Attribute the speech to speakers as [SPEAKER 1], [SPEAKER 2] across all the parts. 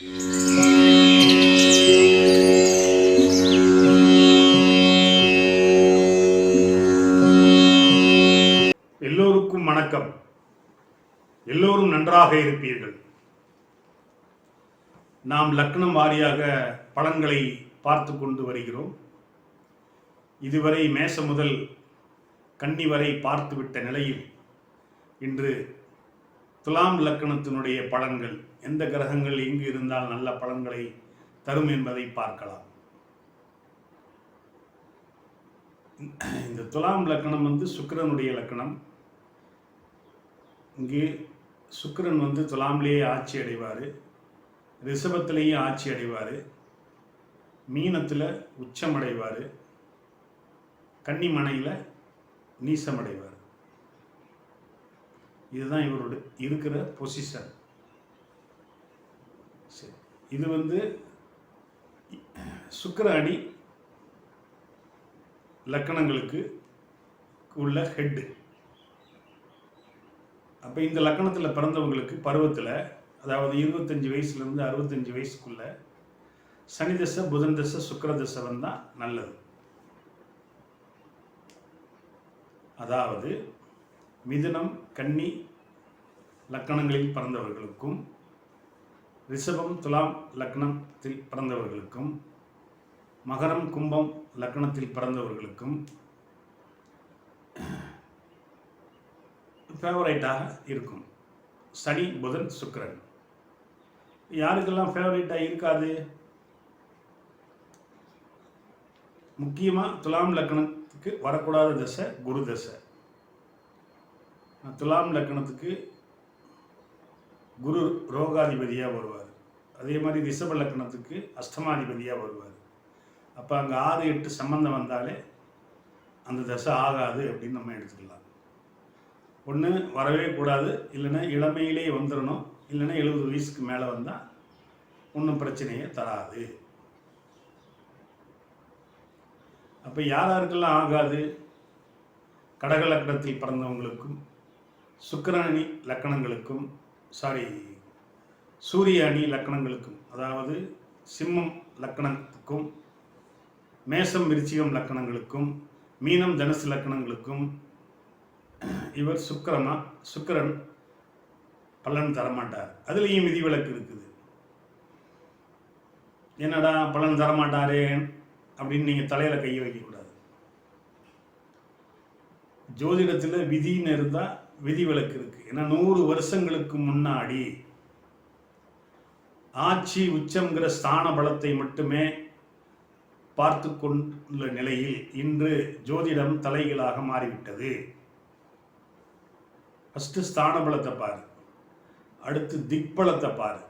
[SPEAKER 1] எல்லோருக்கும் வணக்கம். எல்லோரும் நன்றாக இருப்பீர்கள். நாம் லக்னம் வாரியாக பலன்களை பார்த்து கொண்டு வருகிறோம். இதுவரை மேஷம் முதல் கன்னி வரை பார்த்துவிட்ட நிலையில் இன்று துலாம் லக்னத்தினுடைய பலன்கள், எந்த கிரகங்கள் எங்கு இருந்தால் நல்ல பலன்களை தரும் என்பதை பார்க்கலாம். இந்த துலாம் லக்னம் சுக்கிரனுடைய லக்னம். இங்கே சுக்கிரன் துலாம்லேயே ஆட்சி அடைவார், ரிஷபத்திலேயும் ஆட்சி அடைவார், மீனத்தில் உச்சம் அடைவார், கன்னிமனையில் நீசம் அடைவார். இதுதான் இவரோட இருக்கிற பொசிஷன். சரி, இது சுக்கிர அடி லக்கணங்களுக்கு உள்ள ஹெட்டு. அப்போ இந்த லக்கணத்தில் பிறந்தவங்களுக்கு பருவத்தில், அதாவது 25 வயசுலேருந்து 65 வயசுக்குள்ள சனி தசை, புதன் தசை, சுக்கிர தசை வந்தால் நல்லது. அதாவது மிதுனம், கன்னி லக்கணங்களில் பிறந்தவர்களுக்கும், ரிஷபம், துலாம் லக்னத்தில் பிறந்தவர்களுக்கும், மகரம், கும்பம் லக்னத்தில் பிறந்தவர்களுக்கும் ஃபேவரைட்டாக இருக்கும் சனி, புதன், சுக்கிரன். யாருக்கெல்லாம் ஃபேவரைட்டாக இருக்காது? முக்கியமாக துலாம் லக்னத்துக்கு வரக்கூடாத தசை குரு தசை. துலாம் லக்னத்துக்கு குரு ரோகாதிபதியாக வருவார். அதே மாதிரி ரிஷப லக்னத்துக்கு அஷ்டமாதிபதியாக வருவார். அப்போ அங்கே 6, 8 சம்பந்தம் வந்தாலே அந்த தசை ஆகாது அப்படின்னு நம்ம எடுத்துக்கலாம். ஒன்று வரவே கூடாது, இல்லைன்னா இளமையிலே வந்துடணும், இல்லைன்னா 70 வயசுக்கு மேலே வந்தால் ஒன்றும் பிரச்சனையே தராது. அப்போ யாருக்கெல்லாம் ஆகாது? கடக லக்னத்தில் பிறந்தவங்களுக்கும், சுக்கிர அணி லக்கணங்களுக்கும், சூரிய அணி லக்கணங்களுக்கும், அதாவது சிம்மம் லக்கணத்துக்கும், மேஷம் விருச்சிகம் லக்கணங்களுக்கும், மீனம் தனுசு லக்கணங்களுக்கும் இவர் சுக்கிரன் பலன் தரமாட்டார். அதுலேயும் விதிவிலக்கு இருக்குது. என்னடா பலன் தரமாட்டாரே அப்படின்னு நீங்கள் தலையில் கையை வைக்கக்கூடாது. ஜோதிடத்தில் விதின்னு இருந்தால் விதிவிலக்கு இருக்கு. ஏன்னா 100 வருஷங்களுக்கு முன்னாடி ஆட்சி உச்சம்ங்கிற ஸ்தான பலத்தை மட்டுமே பார்த்து கொண்டுள்ள நிலையில் இன்று ஜோதிடம் தலைகளாக மாறிவிட்டது. ஃபஸ்ட்டு ஸ்தான பலத்தை பாரு, அடுத்து திக்பலத்தை பாரு.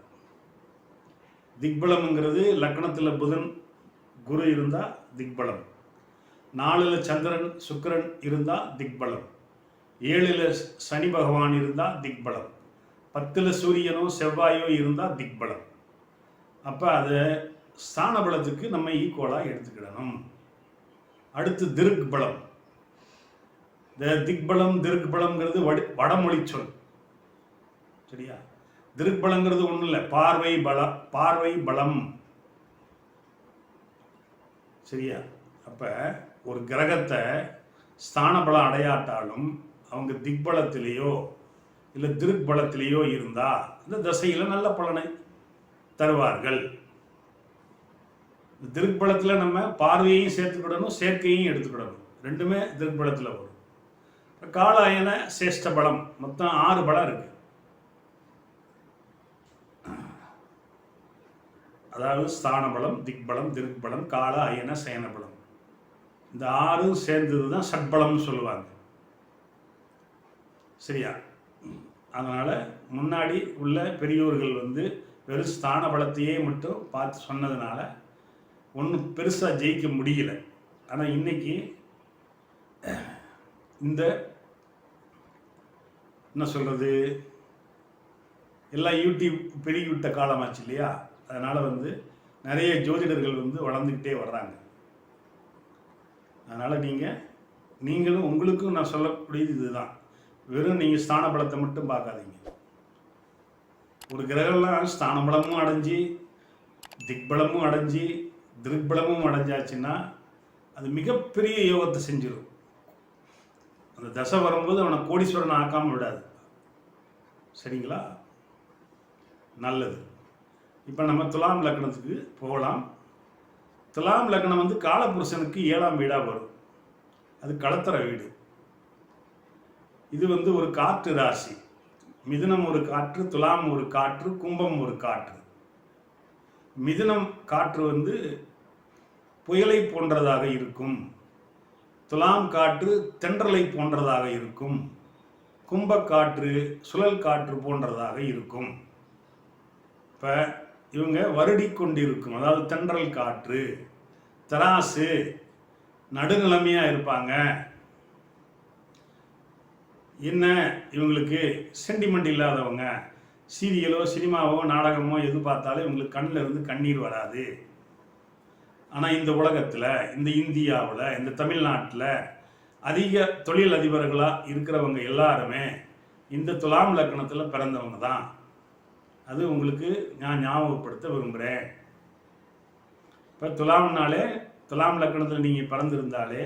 [SPEAKER 1] திக்பலம்ங்கிறது லக்னத்தில் புதன் குரு இருந்தால் திக்பலம், 4ல் சந்திரன் சுக்கிரன் இருந்தால் திக்பலம், 7ல் சனி பகவான் இருந்தால் திக்பலம், 10ல் சூரியனோ செவ்வாயோ இருந்தால் திக்பலம். அப்போ அதை ஸ்தான பலத்துக்கு நம்ம ஈக்குவலாக எடுத்துக்கிடணும். அடுத்து திருக்கு பலம். இந்த திக்பலம் திருக்கு பலம்ங்கிறது வடமொழி சொல். சரியா? திருக்கு பலங்கிறது ஒன்றும் இல்லை, பார்வை பலம். சரியா? அப்போ ஒரு கிரகத்தை ஸ்தான பலம் அடையாட்டாலும் அவங்க திக்பலத்திலேயோ இல்லை திருக்கு பலத்திலேயோ இருந்தால் இந்த தசையில் நல்ல பலனை தருவார்கள். திருக்கு பலத்தில் நம்ம பார்வையையும் சேர்த்துக்கிடணும், சேர்க்கையும் எடுத்துக்கிடணும். ரெண்டுமே திருக்கு பலத்தில் வரும். கால அயன சேஷ்ட பலம், மொத்தம் 6 பலம் இருக்கு. அதாவது ஸ்தான பலம், திக்பலம், திருக்கு பலம், கால அயன சயன பலம். இந்த 6 சேர்ந்தது தான் சட்பலம்னு சொல்லுவாங்க. சரியா? அதனால் முன்னாடி உள்ள பெரியோர்கள் வெறும் ஸ்தான பலத்தையே மட்டும் பார்த்து சொன்னதுனால ஒன்றும் பெருசாக ஜெயிக்க முடியல. ஆனால் இன்னைக்கு இந்த என்ன சொல்கிறது, எல்லாம் யூடியூப் பெருகிவிட்ட காலமாச்சு இல்லையா? அதனால் நிறைய ஜோதிடர்கள் வளர்ந்துக்கிட்டே வர்றாங்க. அதனால் நீங்களும் உங்களுக்கும் நான் சொல்லக்கூடியது இதுதான். வெறும் நீங்கள் ஸ்தான பலத்தை மட்டும் பார்க்காதீங்க. ஒரு கிரகம்லாம் ஸ்தான பலமும் அடைஞ்சி திக்பலமும் அடைஞ்சி திருக்பலமும் அடைஞ்சாச்சுன்னா அது மிகப்பெரிய யோகத்தை செஞ்சிடும். அந்த தசை வரும்போது அவனை கோடீஸ்வரன் ஆக்காமல் விடாது. சரிங்களா? நல்லது. இப்போ நம்ம துலாம் லக்னத்துக்கு போகலாம். துலாம் லக்னம் வந்து காலபுருஷனுக்கு 7ஆம் வீடாக வரும். அது களத்திர வீடு. இது வந்து ஒரு காற்று ராசி. மிதுனம் ஒரு காற்று, துலாம் ஒரு காற்று, கும்பம் ஒரு காற்று. மிதுனம் காற்று வந்து புயலை போன்றதாக இருக்கும். துலாம் காற்று தென்றலை போன்றதாக இருக்கும். கும்பக்காற்று சுழல் காற்று போன்றதாக இருக்கும். இப்போ இவங்க வருடி கொண்டிருக்கும், அதாவது தென்றல் காற்று, தராசு, நடுநிலைமையாக இருப்பாங்க. என்ன இவங்களுக்கு சென்டிமெண்ட் இல்லாதவங்க. சீரியலோ சினிமாவோ நாடகமோ எது பார்த்தாலும் இவங்களுக்கு கண்ணில் இருந்து கண்ணீர் வராது. ஆனால் இந்த உலகத்தில், இந்த இந்தியாவில், இந்த தமிழ்நாட்டில் அதிக தொழில் அதிபர்களாக இருக்கிறவங்க எல்லாருமே இந்த துலாம் லக்னத்தில் பிறந்தவங்க தான். அது உங்களுக்கு நான் ஞாபகப்படுத்த விரும்புகிறேன். இப்போ துலாம்னாலே, துலாம் லக்னத்தில் நீங்கள் பிறந்திருந்தாலே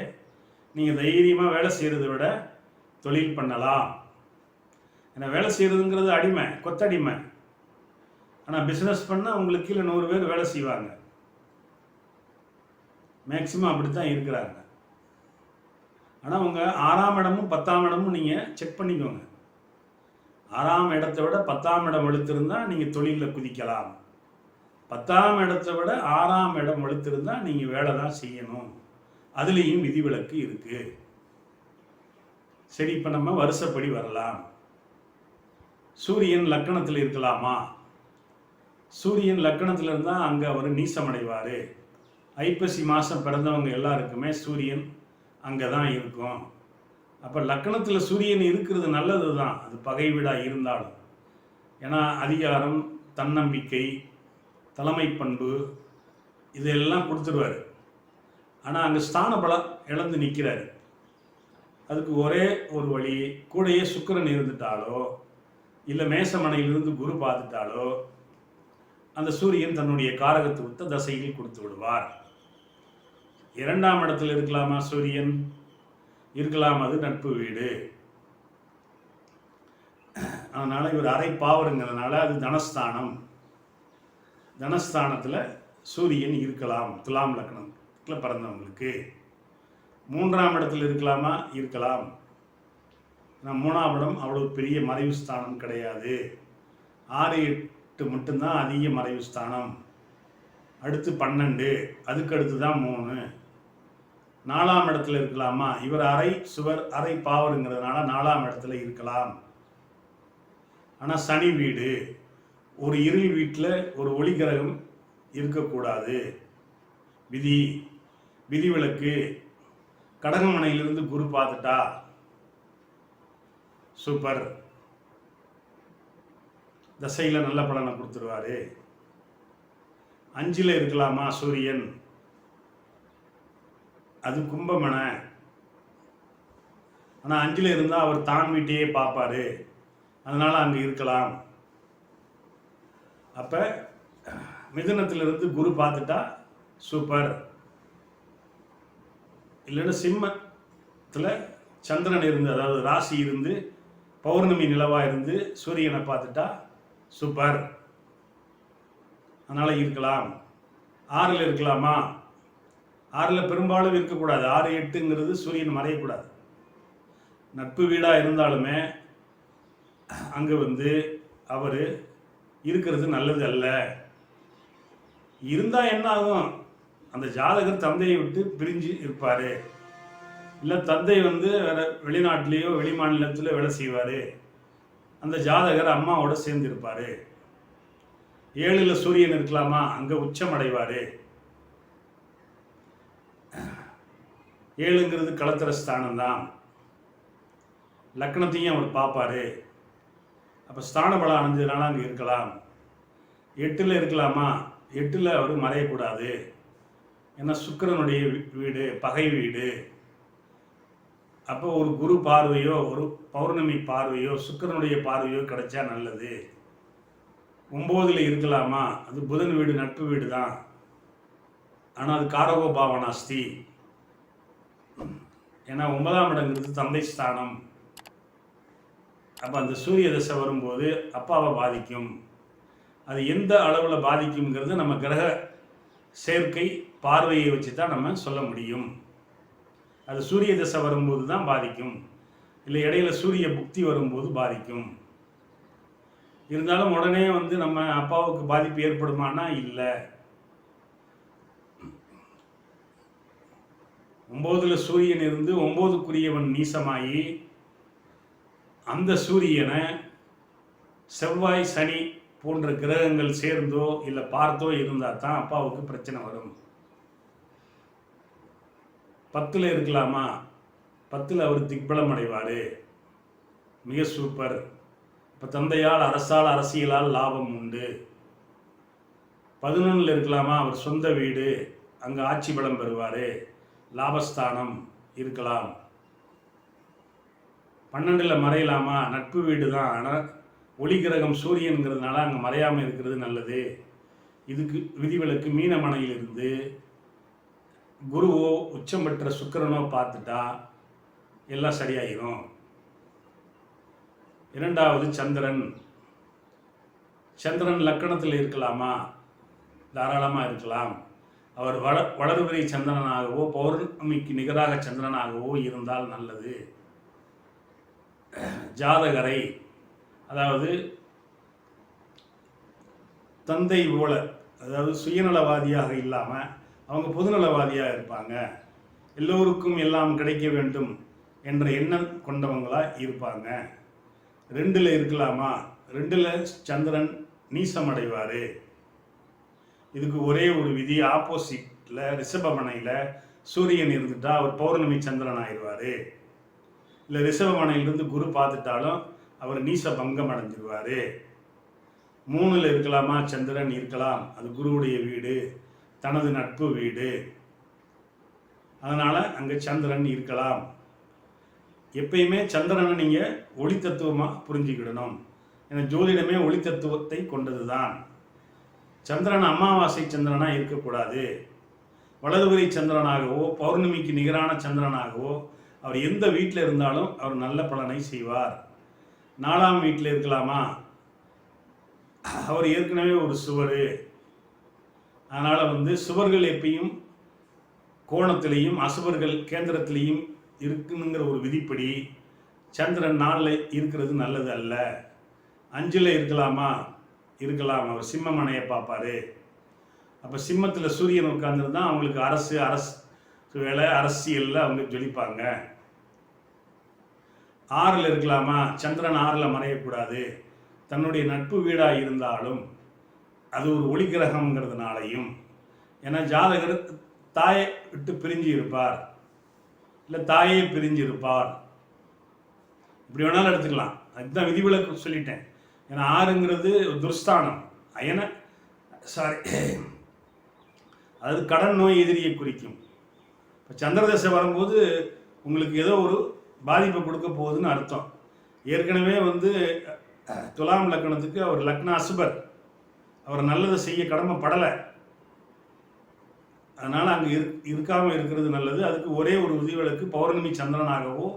[SPEAKER 1] நீங்கள் தைரியமாக வேலை செய்கிறத விட தொழில் பண்ணலாம். ஏன்னா வேலை செய்கிறதுங்கிறது அடிமை, கொத்தடிமை. ஆனால் பிஸ்னஸ் பண்ணால் உங்களுக்கு கீழே 100 பேர் வேலை செய்வாங்க. மேக்சிமம் அப்படி தான் இருக்கிறாங்க. ஆனால் உங்கள் 6ஆம் இடமும் 10ஆம் இடமும் நீங்கள் செக் பண்ணிக்கோங்க. 6ஆம் இடத்தை விட 10ஆம் இடம் வலுத்திருந்தால் நீங்கள் தொழிலில் குதிக்கலாம். 10ஆம் இடத்தை விட 6ஆம் இடம் வலுத்திருந்தால் நீங்கள் வேலை தான் செய்யணும். அதுலேயும் விதிவிலக்கு இருக்குது. சரி, இப்போ நம்ம வருஷப்படி வரலாம். சூரியன் லக்கணத்தில் இருக்கலாமா? சூரியன் லக்கணத்தில் இருந்தால் அங்கே அவர் நீசமடைவார். ஐப்பசி மாதம் பிறந்தவங்க எல்லாருக்குமே சூரியன் அங்கே தான் இருக்கும். அப்போ லக்கணத்தில் சூரியன் இருக்கிறது நல்லது தான், அது பகை வீடாக இருந்தாலும். ஏன்னா அதிகாரம், தன்னம்பிக்கை, தலைமை பண்பு இதெல்லாம் கொடுத்துருவார். ஆனால் அங்கே ஸ்தான பலம் இழந்து நிற்கிறார். அதுக்கு ஒரே ஒரு வழி, கூடையே சுக்கிரன் இருந்துட்டாலோ இல்லை மேசமனையிலிருந்து குரு பார்த்துட்டாலோ அந்த சூரியன் தன்னுடைய காரகத்துவத்தை தசையில் கொடுத்து விடுவார். 2ஆம் இடத்தில் இருக்கலாமா சூரியன்? இருக்கலாம், அது நட்பு வீடு. அதனால் இவர் அரை பாவருங்கிறதுனால அது தனஸ்தானம். தனஸ்தானத்தில் சூரியன் இருக்கலாம் துலாம் லக்னத்தில் பிறந்தவங்களுக்கு. 3ஆம் இடத்தில் இருக்கலாமா? இருக்கலாம். நான் 3ஆம் இடம் அவ்வளோ பெரிய மறைவு ஸ்தானம் கிடையாது. 6, 8 மட்டும்தான் அதிக மறைவு ஸ்தானம். அடுத்து 12, அதுக்கு அடுத்து தான் 3. 4ஆம் இடத்துல இருக்கலாமா? இவர் அரை சுவர் அரை பாவருங்கிறதுனால 4ஆம் இடத்துல இருக்கலாம். ஆனால் சனி வீடு, ஒரு இருள் வீட்டில் ஒரு ஒளி கிரகம் இருக்கக்கூடாது. விதிவிலக்கு. கடகமனையிலிருந்து குரு பார்த்துட்டா சூப்பர், தசையில் நல்ல பலனை கொடுத்துருவாரு. 5ல் இருக்கலாமா சூரியன்? அது கும்பமனை. ஆனால் 5ல் இருந்தால் அவர் தான் வீட்டையே பார்ப்பாரு, அதனால் அங்கே இருக்கலாம். அப்போ மிதுனத்திலிருந்து குரு பார்த்துட்டா சூப்பர். இல்லைன்னா சிம்மத்தில் சந்திரன் இருந்து, அதாவது ராசி இருந்து பௌர்ணமி நிலவாக இருந்து சூரியனை பார்த்துட்டா சூப்பர், அதனால் இருக்கலாம். 6ல் இருக்கலாமா? 6ல் பெரும்பாலும் இருக்கக்கூடாது. 6, 8ங்கிறது சூரியன் மறையக்கூடாது. நட்பு வீடாக இருந்தாலுமே அங்கே வந்து அவர் இருக்கிறது நல்லது அல்ல. இருந்தால் என்ன ஆகும்? அந்த ஜாதகர் தந்தையை விட்டு பிரிஞ்சு இருப்பார். இல்லை தந்தை வந்து வேறு வெளிநாட்டிலேயோ வெளி மாநிலத்திலோ வேலை செய்வார். அந்த ஜாதகர் அம்மாவோட சேர்ந்து இருப்பார். 7ல் சூரியன் இருக்கலாமா? அங்கே உச்சம் அடைவார். 7ங்கிறது களத்திர ஸ்தானம் தான். லக்னத்தையும் அவர் பார்ப்பார். அப்போ ஸ்தான பலம் அடைஞ்சதுனால அங்கே இருக்கலாம். 8ல் இருக்கலாமா? 8ல் அவர் மறையக்கூடாது. ஏன்னா சுக்கிரனுடைய வீடு, பகை வீடு. அப்போ ஒரு குரு பார்வையோ ஒரு பௌர்ணமி பார்வையோ சுக்கிரனுடைய பார்வையோ கிடைச்சா நல்லது. 9ல் இருக்கலாமா, அது புதன் வீடு, நட்பு வீடு தான். ஆனால் அது காரகோ பாவனாஸ்தி. ஏன்னா 9ஆம் இடங்கிறது தந்தை ஸ்தானம். அப்போ அந்த சூரிய தசை வரும்போது அப்பாவை பாதிக்கும். அது எந்த அளவில் பாதிக்குங்கிறது நம்ம கிரக சேர்க்கை பார்வையை வச்சு தான் நம்ம சொல்ல முடியும். அது சூரிய தசை வரும்போது தான் பாதிக்கும், இல்லை இடையில சூரிய புக்தி வரும்போது பாதிக்கும். இருந்தாலும் உடனே நம்ம அப்பாவுக்கு பாதிப்பு ஏற்படுமானா இல்லை. 9ல் சூரியன் இருந்து 9க்குரியவன் நீசமாகி அந்த சூரியனை செவ்வாய் சனி போன்ற கிரகங்கள் சேர்ந்தோ இல்லை பார்த்தோ இருந்தால் தான் அப்பாவுக்கு பிரச்சனை வரும். 10ல் இருக்கலாமா, 10ல் அவர் திக்பலம் அடைவார், மிக சூப்பர். இப்போ தந்தையால் அரசால் அரசியலால் லாபம் உண்டு. 11ல் இருக்கலாமா, அவர் சொந்த வீடு, அங்கே ஆட்சி பலம் பெறுவார், லாபஸ்தானம் இருக்கலாம். 12ல் மறையலாமா, நட்பு வீடு தான், ஆனால் ஒளி கிரகம் சூரியனுங்கிறதுனால அங்கே மறையாமல் இருக்கிறது நல்லது. இதுக்கு விதிவிலக்கு மீனமனையிலிருந்து குருவோ உச்சம் பெற்ற சுக்கிரனோ பார்த்துட்டா எல்லாம் சரியாயிரும். 2வது சந்திரன். சந்திரன் லக்கணத்தில் இருக்கலாமா, தாராளமாக இருக்கலாம். அவர் வளர்பிறை சந்திரனாகவோ பௌர்ணமிக்கு நிகராக சந்திரனாகவோ இருந்தால் நல்லது. ஜாதகரை, அதாவது தந்தை போல, அதாவது சுயநலவாதியாக இல்லாமல் அவங்க பொதுநலவாதியாக இருப்பாங்க, எல்லோருக்கும் எல்லாம் கிடைக்க வேண்டும் என்ற எண்ணம் கொண்டவங்களாக இருப்பாங்க. 2ல் இருக்கலாமா, 2ல் சந்திரன் நீசம் அடைவார். இதுக்கு ஒரே ஒரு விதி, ஆப்போசிட்டில் ரிஷபமனையில் சூரியன் இருந்துட்டால் அவர் பௌர்ணமி சந்திரன் ஆயிடுவார். இல்லை ரிஷபமனையிலிருந்து குரு பார்த்துட்டாலும் அவர் நீச பங்கம் அடைஞ்சிருவார். 3ல் இருக்கலாமா, சந்திரன் இருக்கலாம், அது குருவுடைய வீடு, தனது நட்பு வீடு, அதனால் அங்கே சந்திரன் இருக்கலாம். எப்பயுமே சந்திரனை நீங்கள் ஒளி தத்துவமாக புரிஞ்சுக்கிடணும். ஏன்னா ஜோதிடமே ஒளி தத்துவத்தை கொண்டது தான். சந்திரன் அமாவாசை சந்திரனாக இருக்கக்கூடாது. வலதுபுறை சந்திரனாகவோ பௌர்ணமிக்கு நிகரான சந்திரனாகவோ அவர் எந்த வீட்டில் இருந்தாலும் அவர் நல்ல பலனை செய்வார். 4ஆம் வீட்டில் இருக்கலாமா, அவர் ஏற்கனவே ஒரு சுவர், அதனால் சுவர்கள் எப்பயும் கோணத்திலையும் அசுவர்கள் கேந்திரத்திலையும் இருக்குங்கிற ஒரு விதிப்படி சந்திரன் 4ல் இருக்கிறது நல்லது அல்ல. 5ல் இருக்கலாமா, இருக்கலாம், அவர் சிம்மமனையை பார்ப்பார். அப்போ சிம்மத்தில் சூரியன் உட்கார்ந்துருந்தா அவங்களுக்கு அரசு வேலை, அரசியலில் அவங்க ஜொலிப்பாங்க. 6ல் இருக்கலாமா, சந்திரன் 6ல் மறையக்கூடாது, தன்னுடைய நட்பு வீடாக இருந்தாலும் அது ஒரு ஒளி கிரகங்கிறதுனாலையும். ஏன்னா ஜாதகர் தாயை விட்டு பிரிஞ்சு இருப்பார், இல்லை தாயே பிரிஞ்சு இருப்பார், இப்படி வேணாலும் எடுத்துக்கலாம். அதுதான் விதிவிலக்கு சொல்லிட்டேன். ஏன்னா 6ங்கிறது துர்ஸ்தானம், அதாவது கடன் நோய் எதிரியை குறிக்கும். இப்போ சந்திரதசை வரும்போது உங்களுக்கு ஏதோ ஒரு பாதிப்பை கொடுக்க போகுதுன்னு அர்த்தம். ஏற்கனவே துலாம் லக்னத்துக்கு அவர் லக்ன அசுபர், அவர் நல்லதை செய்ய கடமைப்படலை, அதனால் அங்கே இருக்காமல் இருக்கிறது நல்லது. அதுக்கு ஒரே ஒரு விதிவிலக்கு, பௌர்ணமி சந்திரனாகவோ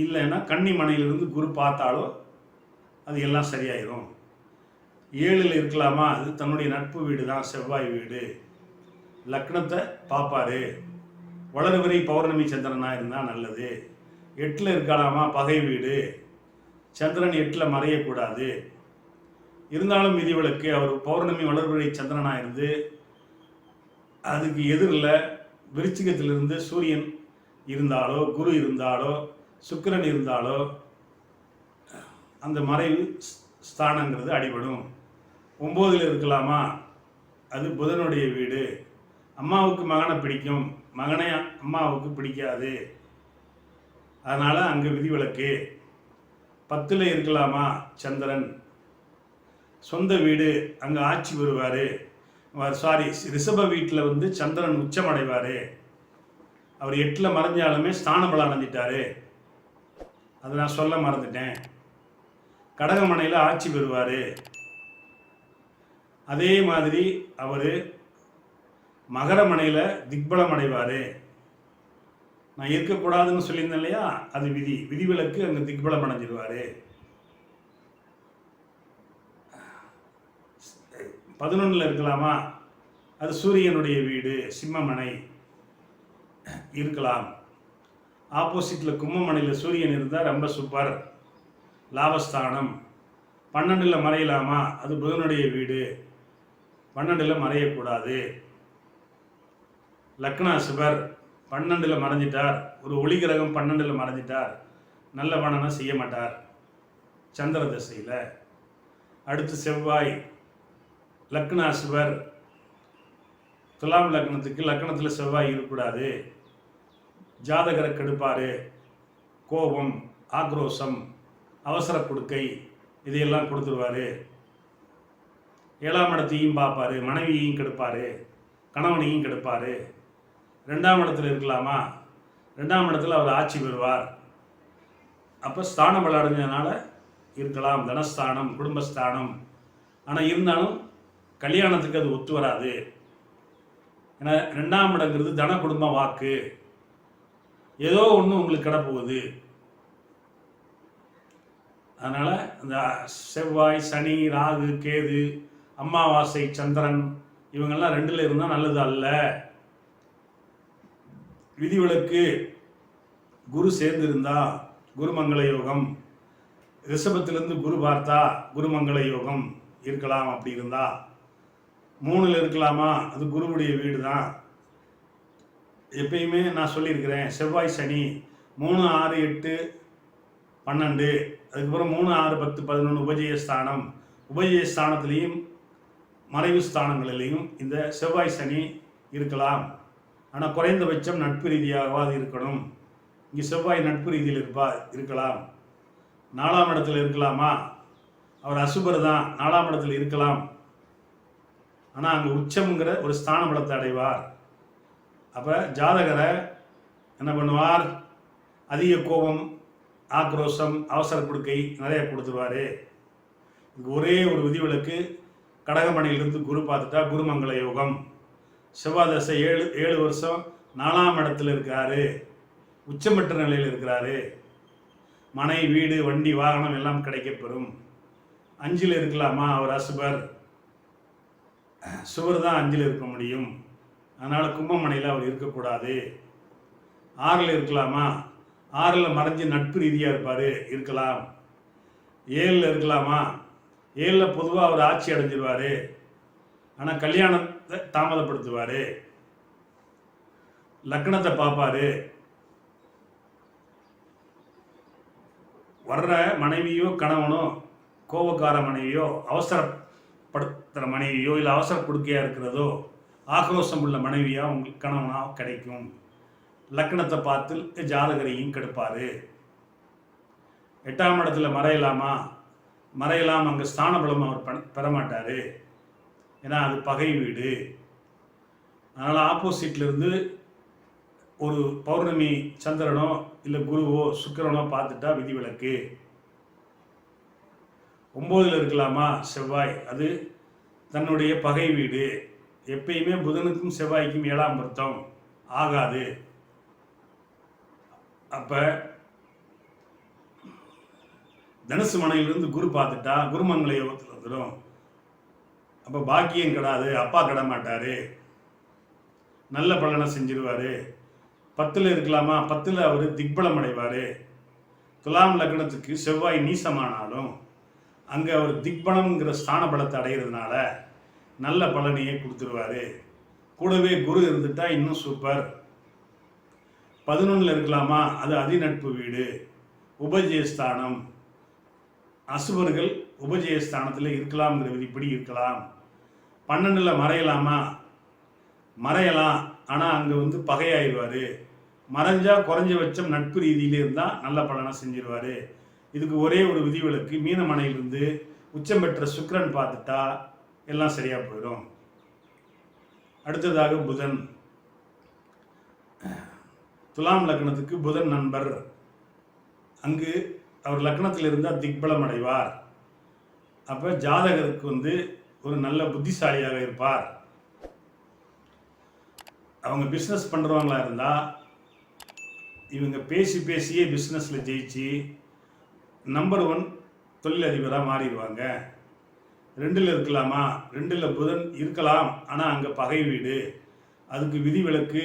[SPEAKER 1] இல்லைன்னா கன்னி மனையிலிருந்து குரு பார்த்தாலோ அது எல்லாம் சரியாயிடும். 7ல் இருக்கலாமா, அது தன்னுடைய நட்பு வீடு தான், செவ்வாய் வீடு, லக்னத்தை பார்ப்பார், வளர்பிறை பௌர்ணமி சந்திரனாக இருந்தால் நல்லது. 8ல் இருக்கலாமா, பகை வீடு, சந்திரன் 8ல் மறையக்கூடாது. இருந்தாலும் விதிவிலக்கு, அவர் பௌர்ணமி வளர்பிறை சந்திரனாக இருந்து அதுக்கு எதிரில் விருச்சிகத்திலிருந்து சூரியன் இருந்தாலோ குரு இருந்தாலோ சுக்கிரன் இருந்தாலோ அந்த மறைவு ஸ்தானங்கிறது அடிபடும். 9ல் இருக்கலாமா, அது புதனுடைய வீடு, அம்மாவுக்கு மகனை பிடிக்கும், மகனை அம்மாவுக்கு பிடிக்காது, அதனால் அங்கே விதிவிலக்கு. 10ல் இருக்கலாமா, சந்திரன் சொந்த வீடு, அங்கே ஆட்சி பெறுவார். ரிஷப வீட்டில் சந்திரன் உச்சமடைவார். அவர் 8ல் மறைஞ்சாலுமே ஸ்தானபலம் அடைஞ்சிட்டாரு, அதை நான் சொல்ல மறந்துட்டேன். கடகமனையில் ஆட்சி பெறுவார். அதே மாதிரி அவர் மகர மனையில் திக்பலம் அடைவார். நான் இருக்கக்கூடாதுன்னு சொல்லியிருந்தேன் இல்லையா, அது விதிவிலக்கு. அங்கே திக்பலம் அடைஞ்சிருவார். 11 இருக்கலாமா, அது சூரியனுடைய வீடு, சிம்மமனை இருக்கலாம். ஆப்போசிட்டில் கும்பமனையில் சூரியன் இருந்தால் ரொம்ப சூப்பர், லாபஸ்தானம். 12 மறையலாமா, அது புதனுடைய வீடு, 12 மறையக்கூடாது. லக்னாசுபர் 12 மறைஞ்சிட்டார், ஒரு ஒளி கிரகம் 12 மறைஞ்சிட்டார், நல்ல பலனை செய்ய மாட்டார் சந்திர திசையில். அடுத்து செவ்வாய் லக்னாசுபர், துலாம் லக்னத்துக்கு லக்னத்தில் செவ்வாய் இருக்கக்கூடாது, ஜாதகரை கெடுப்பார், கோபம், ஆக்ரோஷம், அவசர கொடுக்கை இதையெல்லாம் கொடுத்துருவார். 7ஆம் இடத்தையும் பார்ப்பார், மனைவியையும் கெடுப்பார், கணவனையும் கெடுப்பார். 2ஆம் இடத்துல இருக்கலாமா, 2ஆம் இடத்துல அவர் ஆட்சி பெறுவார். அப்போ ஸ்தானம் பலம் அடைஞ்சதுனால இருக்கலாம், தனஸ்தானம், குடும்பஸ்தானம். ஆனால் இருந்தாலும் கல்யாணத்துக்கு அது ஒத்து வராது. ஏன்னா 2ஆம் இடங்கிறது தன குடும்ப வாக்கு, ஏதோ ஒன்று உங்களுக்கு கிடப்போகுது. அதனால் இந்த செவ்வாய், சனி, ராகு, கேது, அமாவாசை, சந்திரன் இவங்கெல்லாம் 2ல் இருந்தால் நல்லது அல்ல. விதிவிலக்கு குரு சேர்ந்திருந்தா குருமங்கள யோகம், ரிஷபத்திலிருந்து குரு பார்த்தா குருமங்கள யோகம் இருக்கலாம். அப்படி இருந்தா 3ல் இருக்கலாமா, அது குருவுடைய வீடு தான். எப்பயுமே நான் சொல்லியிருக்கிறேன், செவ்வாய் சனி 3, 6, 8, 12, அதுக்கப்புறம் 3, 6, 10, 11 உபஜயஸ்தானம். உபஜயஸ்தானத்திலையும் மறைவு ஸ்தானங்களிலையும் இந்த செவ்வாய் சனி இருக்கலாம். ஆனால் குறைந்தபட்சம் நட்பு ரீதியாகவாது இருக்கணும். இங்கே செவ்வாய் நட்பு ரீதியில் இருக்கலாம். 4ஆம் இடத்துல இருக்கலாமா, அவர் அசுபர் தான், 4ஆம் இடத்துல இருக்கலாம். ஆனால் அங்கே உச்சம்ங்கிற ஒரு ஸ்தான பலத்தை அடைவார். அப்போ ஜாதகரை என்ன பண்ணுவார், அதிக கோபம், ஆக்ரோஷம், அவசர கொடுக்கை நிறைய கொடுத்துருவார். இதுக்கு ஒரே ஒரு விதிவிலக்கு, கடகமணியிலிருந்து குரு பார்த்துட்டா குருமங்கள யோகம். செவ்வாய் தசை 7 வருஷம் 4ஆம் இடத்துல இருக்கிறாரு, உச்சமற்ற நிலையில் இருக்கிறாரு. மனை, வீடு, வண்டி, வாகனம் எல்லாம் கிடைக்கப்பெறும். 5ல் இருக்கலாமா, அவர் அசுபர், சுவர் தான் 5ல் இருக்க முடியும். அதனால் கும்பமனையில் அவர் இருக்கக்கூடாது. 6ல் இருக்கலாமா, 6ல் மறைஞ்சு நட்பு ரீதியாக இருக்கலாம். 7ல் இருக்கலாமா, 7ல் பொதுவாக அவர் ஆட்சி அடைஞ்சிருவார். ஆனால் கல்யாணத்தை தாமதப்படுத்துவார். லக்னத்தை பார்ப்பார். வர்ற மனைவியோ கணவனோ, கோபக்கார மனைவியோ, அவசரப்படுத்துகிற மனைவியோ, இல்லை அவசர கொடுக்கையாக இருக்கிறதோ, ஆக்ரோஷம் உள்ள மனைவியாக உங்களுக்கு கணவனாக கிடைக்கும். லக்னத்தை பார்த்து ஜாதகரையும் கெடுப்பார். 8ஆம் இடத்துல மறையலாமா, மறையலாம். அங்கே ஸ்தான பலம் அவர் பெறமாட்டார். ஏன்னா அது பகை வீடு. அதனால் ஆப்போசிட்லேருந்து ஒரு பௌர்ணமி சந்திரனோ இல்லை குருவோ சுக்கிரனோ பார்த்துட்டா விதிவிலக்கு. 9ல் இருக்கலாமா செவ்வாய், அது தன்னுடைய பகை வீடு. எப்பயுமே புதனுக்கும் செவ்வாய்க்கும் 7ஆம் பொருத்தம் ஆகாது. அப்போ தனுசு மனையிலிருந்து குரு பார்த்துட்டா குருமங்கள யோகத்தில் வந்துடும். அப்போ பாக்கியம் கிடாது, அப்பா கிட மாட்டார், நல்ல பலனை செஞ்சிருவார். 10ல் இருக்கலாமா, 10ல் அவர் திக்பலம் அடைவார். துலாம் லக்னத்துக்கு செவ்வாய் நீசமானாலும் அங்கே அவர் திக்பலம்ங்கிற ஸ்தான பலத்தை அடைகிறதுனால நல்ல பலனையே கொடுத்துருவார். கூடவே குரு இருந்துட்டா இன்னும் சூப்பர். 11ல் இருக்கலாமா, அது அதிநட்பு வீடு, உபஜயஸ்தானம். அசுபர்கள் உபஜயஸ்தானத்தில் இருக்கலாம்ங்கிற விதிப்படி இருக்கலாம். 12ல் மறையலாமா, மறையலாம். ஆனால் அங்கே பகையாயிடுவார். மறைஞ்சால் குறைஞ்சபட்சம் நட்பு ரீதியிலே இருந்தால் நல்ல பலனை செஞ்சிருவார். இதுக்கு ஒரே ஒரு விதிவிலக்கு, மீனமனையிலிருந்து உச்சம் பெற்ற சுக்கிரன் பார்த்துட்டா எல்லாம் சரியாக போயிடும். அடுத்ததாக புதன். துலாம் லக்னத்துக்கு புதன் நண்பர். அங்கு அவர் லக்னத்தில் இருந்தால் திக்பலம் அடைவார். அப்போ ஜாதகருக்கு ஒரு நல்ல புத்திசாலியாக இருப்பார். அவங்க பிஸ்னஸ் பண்ணுறவங்களா இருந்தால் இவங்க பேசி பேசியே பிஸ்னஸில் ஜெயிச்சு நம்பர் 1 தொழிலதிபராக மாறிடுவாங்க. 2ல் இருக்கலாமா? 2ல் புதன் இருக்கலாம், ஆனால் அங்கே பகை வீடு. அதுக்கு விதிவிலக்கு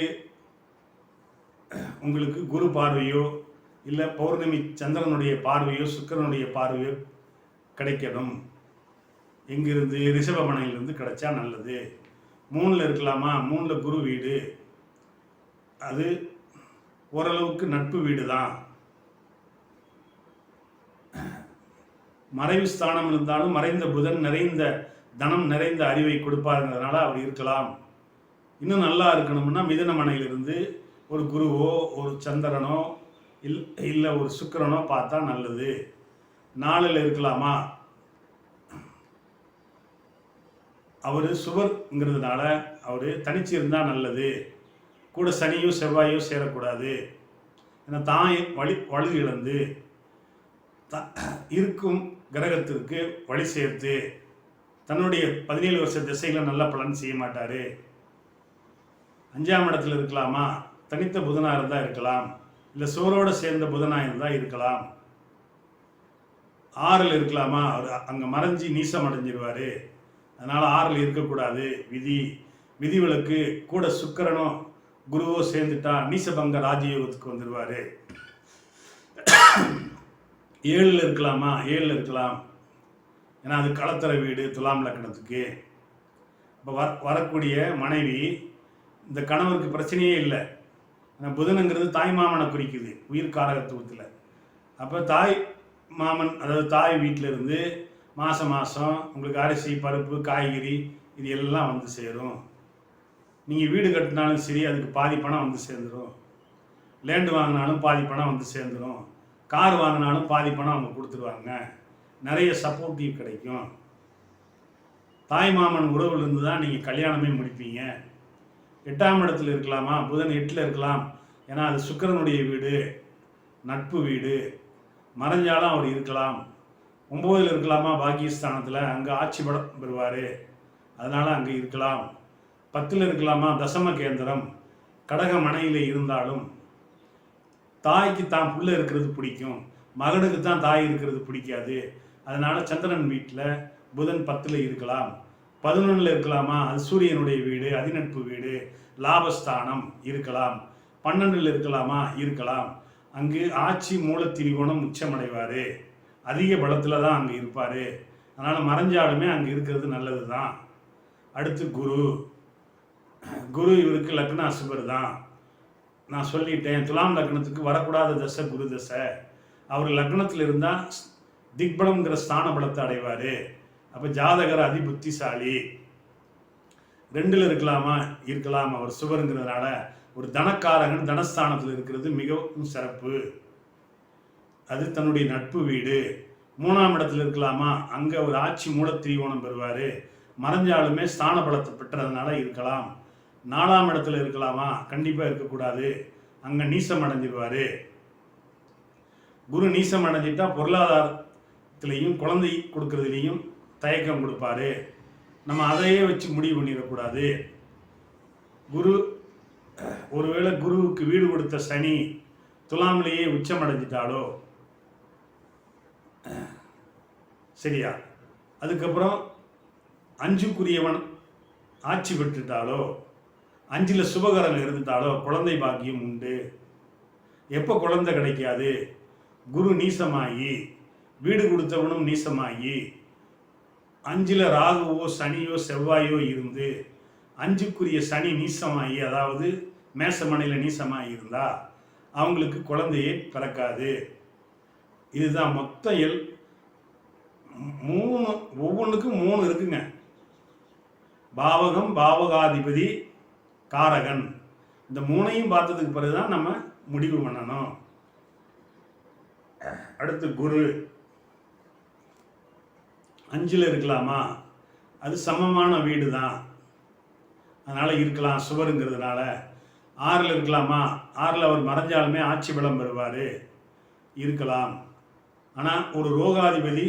[SPEAKER 1] உங்களுக்கு குரு பார்வையோ இல்லை பௌர்ணமி சந்திரனுடைய பார்வையோ சுக்கிரனுடைய பார்வையோ கிடைக்கணும். எங்கிருந்து? ரிஷபமனையிலிருந்து கிடைச்சா நல்லது. 3ல் இருக்கலாமா? 3ல் குரு வீடு, அது ஓரளவுக்கு நட்பு வீடு தான். மறைவு ஸ்தானம் இருந்தாலும் மறைந்த புதன் நிறைந்த தனம் நிறைந்த அறிவை கொடுப்பாருங்கிறதுனால அவர் இருக்கலாம். இன்னும் நல்லா இருக்கணும்னா மிதுன மனையிலிருந்து ஒரு குருவோ ஒரு சந்திரனோ இல்லை ஒரு சுக்கிரனோ பார்த்தா நல்லது. 4ல் இருக்கலாமா? அவர் சுவர்ங்கிறதுனால அவர் தனிச்சு இருந்தால் நல்லது. கூட சனியோ செவ்வாயோ சேரக்கூடாது. ஏன்னா தான் வலு இழந்து இருக்கும் கிரகத்திற்கு வழி சேர்த்து தன்னுடைய 17 வருஷ திசையில் நல்ல பலன் செய்ய மாட்டார். 5ஆம் இடத்துல இருக்கலாமா? தனித்த புதனாக இருந்தால் இருக்கலாம், இல்லை சுவரோடு சேர்ந்த புதனாக இருந்தால் இருக்கலாம். 6ல் இருக்கலாமா? அவர் அங்கே மறைஞ்சி நீசம் அடைஞ்சிருவார். அதனால் 6ல் இருக்கக்கூடாது. விதிவிலக்கு கூட சுக்கிரனோ குருவோ சேர்ந்துட்டா நீசபங்க ராஜயோகத்துக்கு வந்துடுவார். 7ல் இருக்கலாமா? 7ல் இருக்கலாம், ஏன்னா அது களத்திர வீடு துலாம் லக்னத்துக்கு. இப்போ வரக்கூடிய மனைவி இந்த கணவருக்கு பிரச்சனையே இல்லை. புதனுங்கிறது தாய் மாமனை குறிக்குது உயிர் காரகத்துவத்தில். அப்போ தாய் மாமன், அதாவது தாய் வீட்டில் இருந்து மாதம் உங்களுக்கு அரிசி பருப்பு காய்கறி இது எல்லாம் வந்து சேரும். நீங்கள் வீடு கட்டினாலும் சரி அதுக்கு பாதி பணம் வந்து சேர்ந்துடும். லேண்டு வாங்கினாலும் பாதி பணம் வந்து சேர்ந்துடும். கார் வாங்கினாலும் பாதி பணம் அவங்க கொடுத்துருவாங்க. நிறைய சப்போர்ட்டிவ் கிடைக்கும். தாய் மாமன் உறவுலேருந்து தான் நீங்கள் கல்யாணமே முடிப்பீங்க. 8ஆம் இடத்துல இருக்கலாமா? புதன் 8ல் இருக்கலாம், ஏன்னா அது சுக்கிரனுடைய வீடு, நட்பு வீடு. மறைஞ்சாலும் அவர் இருக்கலாம். 9ல் இருக்கலாமா? பாக்கியஸ்தானத்தில், அங்கே ஆட்சி பலம் பெறுவார், அதனால் அங்கே இருக்கலாம். 10ல் இருக்கலாமா? தசம கேந்திரம், கடக மனையில் இருந்தாலும் தாய்க்கு தான் புள்ள இருக்கிறது பிடிக்கும், மகனுக்கு தான் தாய் இருக்கிறது பிடிக்காது. அதனால் சந்திரன் வீட்டில் புதன் 10ல் இருக்கலாம். 11ல் இருக்கலாமா? அது சூரியனுடைய வீடு, அதிநட்பு வீடு, லாபஸ்தானம் இருக்கலாம். 12ல் இருக்கலாமா? இருக்கலாம். அங்கு ஆட்சி மூலத்திரிகோணம் உச்சமடைவார், அதிக பலத்தில் தான் அங்கே இருப்பார். அதனால் மறைஞ்சாலுமே அங்கே இருக்கிறது நல்லது தான். அடுத்து குரு இவருக்கு லக்ன அசுபர் தான். நான் சொல்லிட்டேன், துலாம் லக்னத்துக்கு வரக்கூடாத தசை குரு தசை. அவர் லக்னத்தில் இருந்தால் திக்பலம்ங்கிற ஸ்தான பலத்தை அடைவார். அப்போ ஜாதகர் அதிபுத்திசாலி. 2ல் இருக்கலாமா? இருக்கலாம். அவர் சுவருங்கிறதுனால ஒரு தனக்காரகன் தனஸ்தானத்தில் இருக்கிறது மிகவும் சிறப்பு. அது தன்னுடைய நட்பு வீடு. 3ஆம் இடத்துல இருக்கலாமா? அங்கே ஒரு ஆட்சி மூலத்திரிகோணம் பெறுவார். மறைஞ்சாலுமே ஸ்தான பலத்தை பெற்றதுனால இருக்கலாம். 4ஆம் இடத்துல இருக்கலாமா? கண்டிப்பாக இருக்கக்கூடாது, அங்கே நீசம் அடைஞ்சிருவார். குரு நீசம் அடைஞ்சிட்டா பொருளாதாரத்திலையும் குழந்தை கொடுக்கறதுலையும் தயக்கம் கொடுப்பாரு. நம்ம அதையே வச்சு முடிவு பண்ணிடக்கூடாது. ஒருவேளை குருவுக்கு வீடு கொடுத்த சனி துலாமிலேயே உச்சம் அடைஞ்சிட்டாலோ சரியா, அதுக்கப்புறம் 5க்குரியவன் ஆட்சி பெற்றுட்டாலோ 5ல் சுபகரம் இருந்துட்டாலோ குழந்தை பாக்கியம் உண்டு. எப்போ குழந்தை கிடைக்காது? குரு நீசமாகி, வீடு கொடுத்தவனும் நீசமாகி, 5ல் ராகுவோ சனியோ செவ்வாயோ இருந்து 5க்குரிய சனி நீசமாகி, அதாவது மேசமனையில் நீசமாகி இருந்தால் அவங்களுக்கு குழந்தையே பிறக்காது. இதுதான் மொத்த 3, ஒவ்வொன்றுக்கும் 3 இருக்குங்க. பாவகம், பாவகாதிபதி, காரகன். இந்த 3ஐயும் பார்த்ததுக்கு பிறகுதான் நம்ம முடிவு பண்ணணும். அடுத்து குரு 5ல் இருக்கலாமா? அது சமமான வீடு தான், அதனால் இருக்கலாம் சுவருங்கிறதுனால. 6ல் இருக்கலாமா? 6ல் அவர் மறைஞ்சாலுமே ஆட்சி பலம் பெறுவார், இருக்கலாம். ஆனால் ஒரு ரோகாதிபதி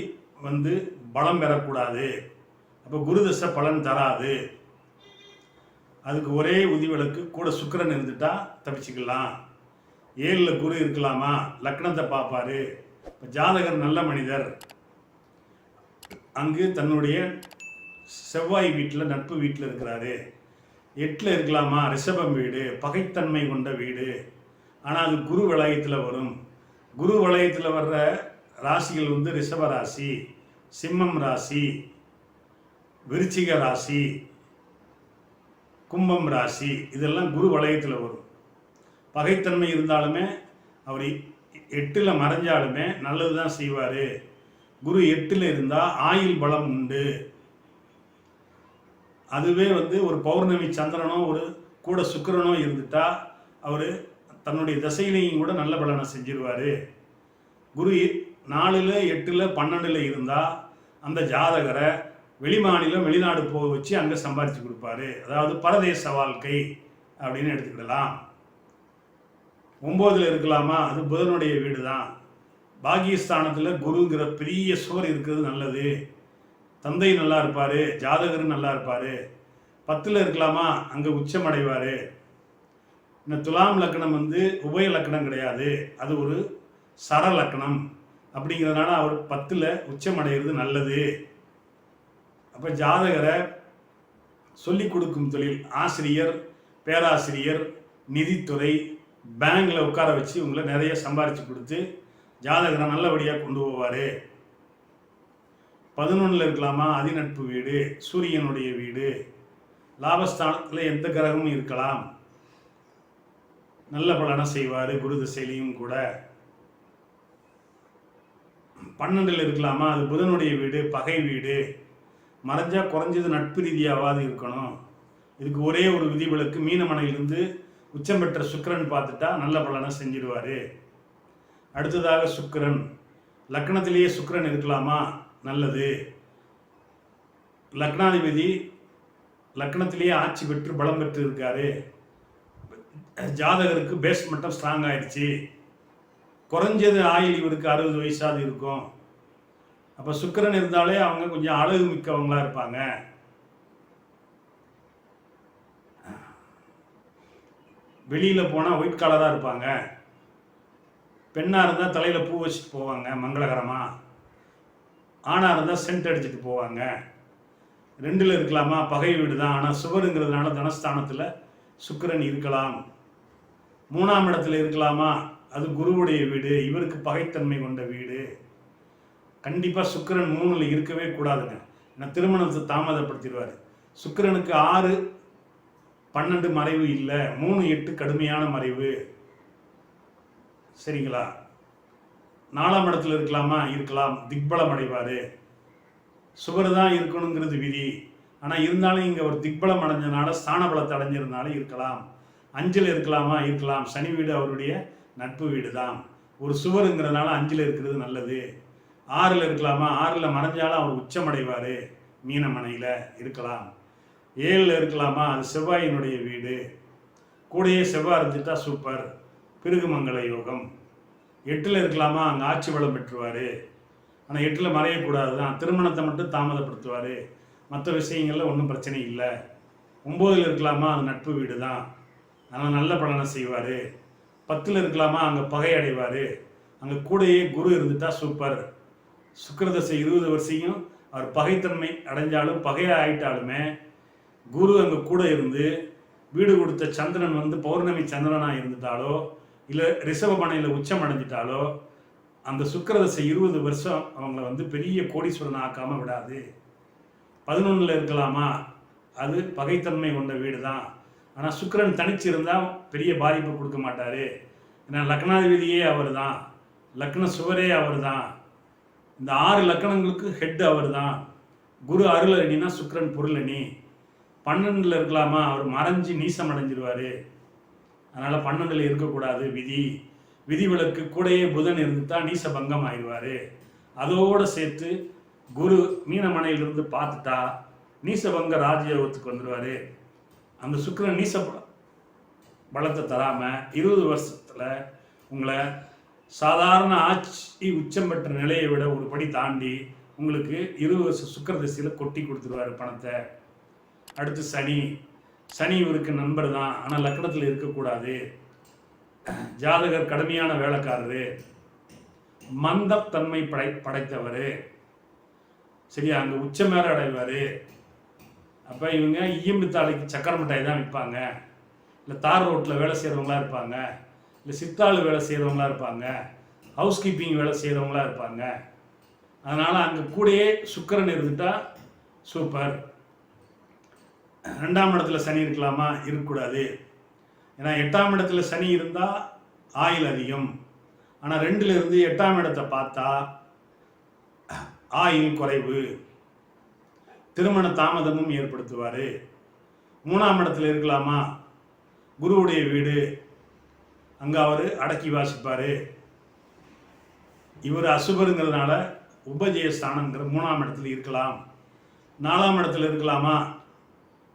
[SPEAKER 1] பலம் பெறக்கூடாது. அப்போ குரு தசை பலன் தராது. அதுக்கு ஒரே விதிவிலக்கு, கூட சுக்கிரன் இருந்துட்டா தப்பிச்சுக்கலாம். 7ல் குரு இருக்கலாமா, லக்னத்தை பார்ப்பாரு. இப்போ ஜாதகர் நல்ல மனிதர், அங்கு தன்னுடைய செவ்வாய் வீட்டில் நட்பு வீட்டில் இருக்கிறாரு. 8ல் இருக்கலாமா, ரிஷபம் வீடு, பகைத்தன்மை கொண்ட வீடு. ஆனால் அது குரு வளையத்தில் வரும். குரு வளையத்தில் வர்ற ராசிகள் வந்து ரிஷப ராசி, சிம்மம் ராசி, விருச்சிக ராசி, கும்பம் ராசி. இதெல்லாம் குரு வளையத்தில் வரும். பகைத்தன்மை இருந்தாலுமே அவர் 8ல் மறைஞ்சாலுமே நல்லது தான் செய்வார். குரு 8ல் இருந்தால் ஆயுள் பலம் உண்டு. அதுவே வந்து ஒரு பௌர்ணமி சந்திரனோ ஒரு கூட சுக்கிரனோ இருந்துட்டா அவர் தன்னுடைய திசையிலையும் கூட நல்ல பலனை செஞ்சிருவார். குரு 4ல் 8ல் 12ல் இருந்தால் அந்த ஜாதகரை வெளிமாநிலம் வெளிநாடு போக வச்சு அங்கே சம்பாதிச்சு கொடுப்பாரு. அதாவது பரதேச வாழ்க்கை அப்படின்னு எடுத்துக்கிடலாம். 9ல் இருக்கலாமா, அது புதனுடைய வீடு தான். பாகியஸ்தானத்தில் குருங்கிற பெரிய சுவர் இருக்கிறது நல்லது. தந்தை நல்லா இருப்பார், ஜாதகர் நல்லா இருப்பார். 10ல் இருக்கலாமா, அங்கே உச்சம் அடைவார். இந்த துலாம் லக்னம் வந்து உபய லக்னம் கிடையாது, அது ஒரு சர லக்னம். அப்படிங்கிறதுனால அவர் 10ல் உச்சம் அடைகிறது நல்லது. அப்போ ஜாதகரை சொல்லிக் கொடுக்கும் தொழில், ஆசிரியர், பேராசிரியர், நிதித்துறை, பேங்கில் உட்கார வச்சு உங்களை நிறைய சம்பாரித்து கொடுத்து ஜாதகரை நல்லபடியாக கொண்டு போவார். 11ல் இருக்கலாமா, அதிநட்பு வீடு, சூரியனுடைய வீடு. லாபஸ்தானத்தில் எந்த கிரகமும் இருக்கலாம், நல்ல பலனை செய்வார் குரு திசையிலையும் கூட. 12ல் இருக்கலாமா, அது புதனுடைய வீடு, பகை வீடு. மறைஞ்சால் குறைஞ்சது நட்பு ரீதியாவது இருக்கணும். இதுக்கு ஒரே ஒரு விதிவிலக்கு, மீனமனையிலிருந்து உச்சம் பெற்ற சுக்கிரன் பார்த்துட்டா நல்ல பலனை செஞ்சிடுவார். அடுத்ததாக சுக்கிரன், லக்னத்திலேயே சுக்கிரன் இருக்கலாமா, நல்லது. லக்னாதிபதி லக்னத்திலேயே ஆட்சி பெற்று பலம் பெற்று இருக்காரு. ஜாதகருக்கு பேஸ் மட்டும் ஸ்ட்ராங் ஆயிடுச்சு. குறைஞ்சது ஆயுள் இவருக்கு 60 வயசாவது இருக்கும். அப்போ சுக்கிரன் இருந்தாலே அவங்க கொஞ்சம் அழகு மிக்கவங்களா இருப்பாங்க. வெளியில் போனால் ஒயிட் கலராக இருப்பாங்க. பெண்ணாக இருந்தால் தலையில் பூ வச்சுட்டு போவாங்க மங்களகரமாக. ஆணாக இருந்தால் சென்ட் அடிச்சுட்டு போவாங்க. 2ல் இருக்கலாமா, பகை வீடு தான். ஆனால் சுவருங்கிறதுனால தனஸ்தானத்தில் சுக்கிரன் இருக்கலாம். 3ஆம் இடத்துல இருக்கலாமா, அது குருவுடைய வீடு, இவருக்கு பகைத்தன்மை கொண்ட வீடு. கண்டிப்பாக சுக்கிரன் 3ல் இருக்கவே கூடாதுங்க. ஏன்னா திருமணத்தை தாமதப்படுத்திடுவார். சுக்கிரனுக்கு 6, 12 மறைவு இல்லை, 3, 8 கடுமையான மறைவு. சரிங்களா? 4ஆம் இடத்துல இருக்கலாமா, இருக்கலாம், திக்பலம் அடைவார். சுவர் தான் இருக்கணுங்கிறது விதி. ஆனால் இருந்தாலும் இங்கே ஒரு திக்பலம் அடைஞ்சனால, ஸ்தான பலத்தை அடைஞ்சிருந்தாலும் இருக்கலாம். 5ல் இருக்கலாமா, இருக்கலாம். சனி வீடு அவருடைய நட்பு வீடு தான். ஒரு சுவருங்கிறதுனால 5ல் இருக்கிறது நல்லது. 6ல் இருக்கலாமா, 6ல் மறைஞ்சாலும் அவர் உச்சமடைவார், மீனமனையில் இருக்கலாம். 7ல் இருக்கலாமா, அது செவ்வாயினுடைய வீடு, கூடையே செவ்வாய் இருந்துட்டா சூப்பர், பிருகுமங்கல யோகம். 8ல் இருக்கலாமா, அங்கே ஆட்சி பலம் பெற்றுவார். ஆனால் 8ல் மறையக்கூடாது தான். திருமணத்தை மட்டும் தாமதப்படுத்துவார், மற்ற விஷயங்களில் ஒன்றும் பிரச்சனை இல்லை. 9ல் இருக்கலாமா, அது நட்பு வீடு தான், ஆனால் நல்ல பலனை செய்வார். 10ல் இருக்கலாமா, அங்கே பகை அடைவார். அங்கே கூடையே குரு இருந்துட்டா சூப்பர். சுக்கிரதசை 20 வருஷம் அவர் பகைத்தன்மை அடைஞ்சாலும் பகையாக ஆயிட்டாலுமே குரு அங்கே கூட இருந்து வீடு கொடுத்த சந்திரன் வந்து பௌர்ணமி சந்திரனாக இருந்துட்டாலோ இல்லை ரிஷபமனையில் உச்சம் அடைஞ்சிட்டாலோ அந்த சுக்கிரதசை 20 வருஷம் அவங்கள வந்து பெரிய கோடீஸ்வரன் ஆக்காமல் விடாது. 11ல் இருக்கலாமா, அது பகைத்தன்மை கொண்ட வீடு தான். ஆனால் சுக்கிரன் தனிச்சு இருந்தால் பெரிய பாதிப்பு கொடுக்க மாட்டார். ஏன்னா லக்னாதிபதியே அவர் தான், லக்ன சுவரே அவர் தான். இந்த 6 லக்கணங்களுக்கு ஹெட் அவர் தான். குரு அருள் அணினா சுக்கிரன் பொருள் அணி. 12ல் இருக்கலாமா, அவர் மறைஞ்சு நீசம் அடைஞ்சிருவார். அதனால் 12ல் இருக்கக்கூடாது விதி. விதிவிலக்கு கூடையே புதன் இருந்துட்டா நீச பங்கம் ஆயிடுவார். அதோடு சேர்த்து குரு மீனமனையிலிருந்து பார்த்துட்டா நீசபங்க ராஜயோகத்துக்கு வந்துடுவார். அந்த சுக்கிரன் நீச பலத்தை தராமல் 20 வருஷத்தில் உங்களை சாதாரண ஆட்சி உச்சம் பெற்ற நிலையை விட ஒரு படி தாண்டி உங்களுக்கு 20 வருஷம் சுக்கிர திசையில் கொட்டி கொடுத்துருவாரு பணத்தை. அடுத்து சனி. சனி இவருக்கு நண்பர் தான், ஆனால் லக்னத்தில் இருக்கக்கூடாது. ஜாதகர் கடுமையான வேலைக்காரரு, மந்தத்தன்மை படைத்தவர். சரியா, அங்கே உச்ச மேல அடைவார். அப்போ இவங்க ஈயம்பு தாளைக்கு சக்கரை மிட்டாய் தான் விற்பாங்க, இல்லை தார் ரோட்டில் வேலை செய்கிறவங்களா இருப்பாங்க, இல்லை சித்தாள் வேலை செய்கிறவங்களா இருப்பாங்க, ஹவுஸ் கீப்பிங் வேலை செய்கிறவங்களா இருப்பாங்க. அதனால் அங்கே கூடயே சுக்கிரன் இருந்துட்டால் சூப்பர். 2ஆம் இடத்துல சனி இருக்கலாமா? இருக்கக்கூடாது. ஏன்னா 8ஆம் இடத்துல சனி இருந்தால் ஆயுள் அதிகம். ஆனால் 2ல் இருந்து 8ஆம் இடத்தை பார்த்தா ஆயுள் குறைவு, திருமண தாமதமும் ஏற்படுத்துவார். 3ஆம் இடத்துல இருக்கலாமா? குருவுடைய வீடு, அங்கே அவர் அடக்கி வாசிப்பார். இவர் அசுபருங்கிறதுனால உபஜயஸ்தானங்கிற 3ஆம் இடத்துல இருக்கலாம். 4ஆம் இடத்துல இருக்கலாமா?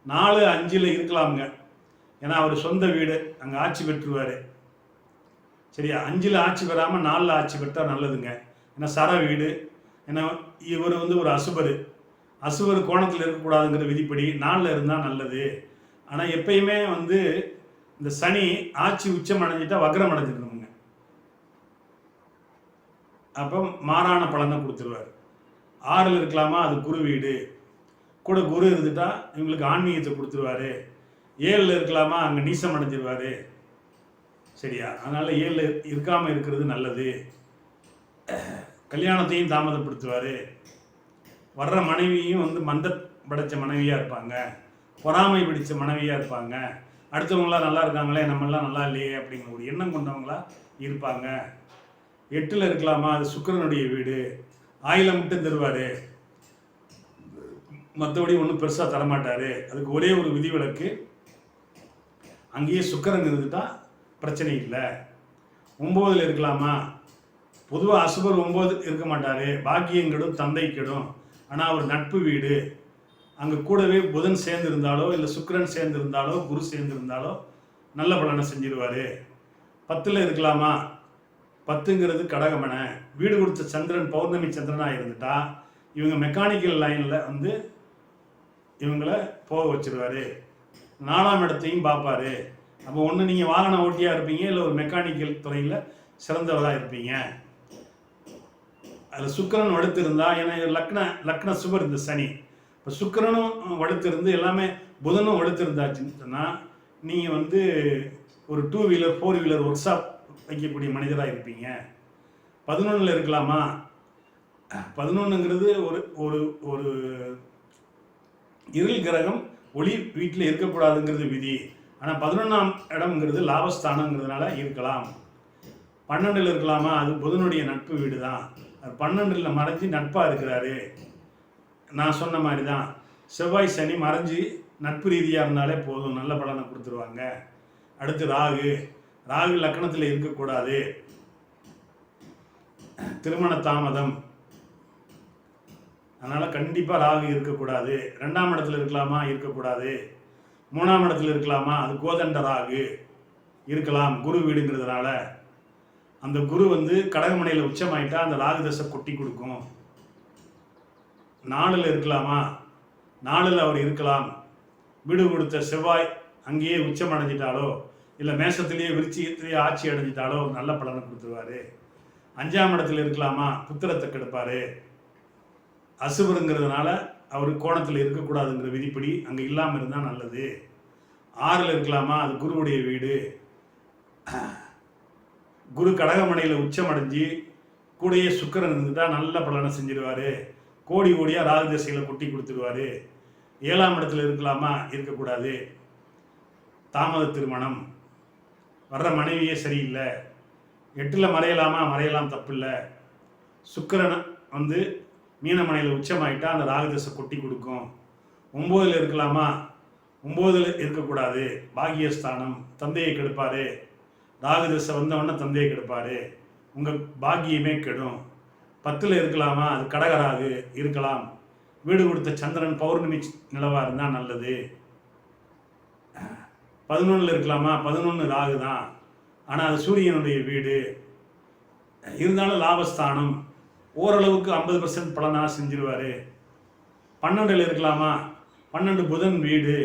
[SPEAKER 1] 4, 5ல் இருக்கலாமுங்க. ஏன்னா அவர் சொந்த வீடு, அங்கே ஆட்சி பெற்றுவார். சரியா, 5ல் ஆட்சி பெறாமல் 4ல் ஆட்சி பெற்றால் நல்லதுங்க. ஏன்னா சர வீடு. ஏன்னா இவர் ஒரு அசுபர் கோணத்தில் இருக்கக்கூடாதுங்கிற விதிப்படி 4ல் இருந்தால் நல்லது. ஆனால் எப்பயுமே இந்த சனி ஆட்சி உச்சம் அடைஞ்சிட்டா வக்ரம் அடைஞ்சிடணுங்க. அப்போ மாறான பலனை கொடுத்துருவார். 6ல் இருக்கலாமா? அது குரு வீடு, கூட குரு இருந்துட்டா இவங்களுக்கு ஆன்மீகத்தை கொடுத்துருவாரு. 7ல் இருக்கலாமா? அங்கே நீசம் அடைஞ்சிருவார். சரியா, அதனால் 7ல் இருக்காமல் இருக்கிறது நல்லது. கல்யாணத்தையும் தாமதப்படுத்துவார். வர்ற மனைவியும் மந்த படைத்த மனைவியாக இருப்பாங்க, பொறாமை பிடித்த மனைவியாக இருப்பாங்க. அடுத்தவங்களாம் நல்லா இருக்காங்களே, நம்மளாம் நல்லா இல்லையே அப்படிங்கிற ஒரு எண்ணம் கொண்டவங்களா இருப்பாங்க. 8ல் இருக்கலாமா? அது சுக்கிரனுடைய வீடு, ஆயிலை மட்டும் தருவார், மற்றபடி ஒன்றும் பெருசாக தரமாட்டார். அதுக்கு ஒரே ஒரு விதிவிலக்கு, அங்கேயே சுக்கிரன் இருந்துட்டா பிரச்சனை இல்லை. 9ல் இருக்கலாமா? பொதுவாக அசுபர் 9 இருக்க மாட்டார், பாக்கியம் கெடும், தந்தை கெடும். ஆனால் அவர் நட்பு வீடு, அங்கே கூடவே புதன் சேர்ந்திருந்தாலோ இல்லை சுக்கிரன் சேர்ந்திருந்தாலோ குரு சேர்ந்திருந்தாலோ நல்ல பலனை செஞ்சிருவார். 10ல் இருக்கலாமா? 10ங்கிறது கடகமனை, வீடு கொடுத்த சந்திரன் பௌர்ணமி சந்திரனாக இருந்துட்டா இவங்க மெக்கானிக்கல் லைனில் இவங்களை போக வச்சிருவார். 4ஆம் இடத்தையும் பார்ப்பார். அப்போ ஒன்று நீங்கள் வாகன ஓட்டியாக இருப்பீங்க, இல்லை ஒரு மெக்கானிக்கல் துறையில் சிறந்தவராக இருப்பீங்க. அதில் சுக்கிரன் வலுத்திருந்தா, ஏன்னா லக்ன சுபர் இந்த சனி, இப்போ சுக்கிரனும் வலுத்திருந்து எல்லாமே புதனும் வலுத்திருந்தாச்சுன்னு சொன்னால் நீங்கள் ஒரு 2 வீலர் 4 வீலர் ஒர்க் ஷாப் வைக்கக்கூடிய மனிதராக இருப்பீங்க. 11ல் இருக்கலாமா? 11ங்கிறது ஒரு ஒரு இருள் கிரகம், ஒளி வீட்டில் இருக்கக்கூடாதுங்கிறது விதி. ஆனால் 11ஆம் இடம்ங்கிறது லாபஸ்தானங்கிறதுனால இருக்கலாம். 12ல் இருக்கலாமா? அது புதனுடைய நட்பு வீடு தான். அது 12ல் மறைஞ்சி நட்பாக இருக்கிறாரு. நான் சொன்ன மாதிரி தான், செவ்வாய் சனி மறைஞ்சி நட்பு ரீதியாக இருந்தாலே போதும், நல்ல பலனை கொடுத்துருவாங்க. அடுத்து ராகு. ராகு லக்னத்தில் இருக்கக்கூடாது, திருமண தாமதம், அதனால் கண்டிப்பாக ராகு இருக்கக்கூடாது. 2ஆம் இடத்துல இருக்கலாமா? இருக்கக்கூடாது. 3ஆம் இடத்துல இருக்கலாமா? அது கோதண்ட ராகு இருக்கலாம், குரு வீடுங்கிறதுனால. அந்த குரு கடகமனையில் உச்சமாயிட்டா அந்த ராகு தசை கொட்டி கொடுக்கும். 4ல் இருக்கலாமா? 4ல் அவர் இருக்கலாம். வீடு கொடுத்த செவ்வாய் அங்கேயே உச்சம் அடைஞ்சிட்டாலோ இல்லை மேஷத்திலேயே விருச்சிகத்திலேயே ஆட்சி அடைஞ்சிட்டாலோ நல்ல பலனை கொடுத்துருவார். 5ஆம் இடத்துல இருக்கலாமா? புத்திரத்தை கெடுப்பார். அசுபருங்கிறதுனால அவர் கோணத்தில் இருக்கக்கூடாதுங்கிற விதிப்படி அங்கே இல்லாமல் இருந்தால் நல்லது. 6ல் இருக்கலாமா? அது குருவுடைய வீடு. குரு கடகமனையில் உச்சம் அடைஞ்சி கூடையே சுக்கிரன் இருந்துட்டால் நல்ல பலனை செஞ்சிடுவார். கோடி கோடியாக ராகு திசையில் கொட்டி கொடுத்துருவார். 7ஆம் இடத்துல இருக்கலாமா? இருக்கக்கூடாது. தாமத திருமணம், வர்ற மனைவியே சரியில்லை. 8ல் மறையலாமா? மறையலாம், தப்பு இல்லை. சுக்கிரன் மீனமனையில் உச்சமாயிட்டா அந்த ராகு திசை கொட்டி கொடுக்கும். 9ல் இருக்கலாமா? 9ல் இருக்கக்கூடாது, பாக்கியஸ்தானம், தந்தையை கெடுப்பார். ராகு திசை வந்தவொடனே தந்தையை கெடுப்பார், உங்கள் பாக்கியமே கெடும். 10ல் இருக்கலாமா? அது கடகராகு இருக்கலாம். வீடு கொடுத்த சந்திரன் பௌர்ணமி நிலவாக இருந்தால் நல்லது. 11ல் இருக்கலாமா? 11 ராகு தான், ஆனால் அது சூரியனுடைய வீடு இருந்தாலும் லாபஸ்தானம். ஓரளவுக்கு 50% பலனாக செஞ்சிருவார். 12ல் இருக்கலாமா? 12 புதன் வீடு